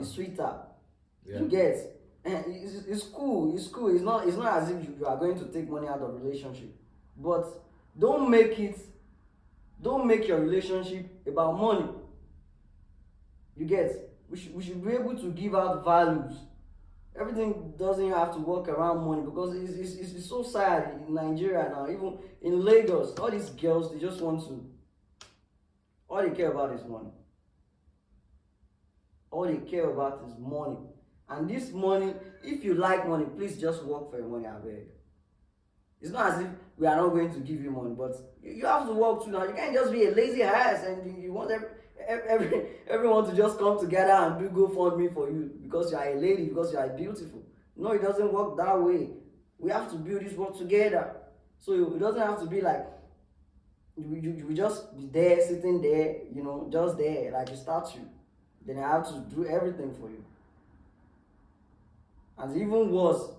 be sweeter. Yeah. You get, and it's cool. It's cool. It's not as if you are going to take money out of relationship, but don't make your relationship about money. You get, we should be able to give out values. Everything doesn't have to work around money, because it's so sad in Nigeria now. Even in Lagos, all these girls, they just want to, all they care about is money. All they care about is money. And this money, if you like money, please just work for your money, I beg. It's not as if we are not going to give you money, but you have to work too now. You can't just be a lazy ass and you want everyone to just come together and do GoFundMe for you because you are a lady, because you are beautiful. No, it doesn't work that way. We have to build this world together. So it doesn't have to be like you just be there, sitting there, just there, like a statue. Then I have to do everything for you. And even worse,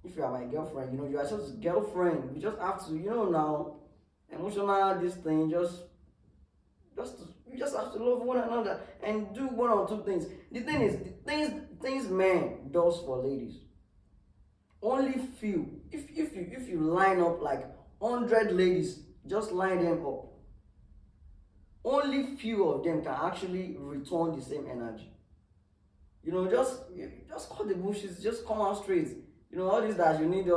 if you are my girlfriend, you are just a girlfriend. You just have to, now, emotional, this thing, you just have to love one another and do one or two things. The thing is, the things men does for ladies, only few. If you line up like 100 ladies, just line them up, only few of them can actually return the same energy. Just cut the bushes, just come out straight. All this that you need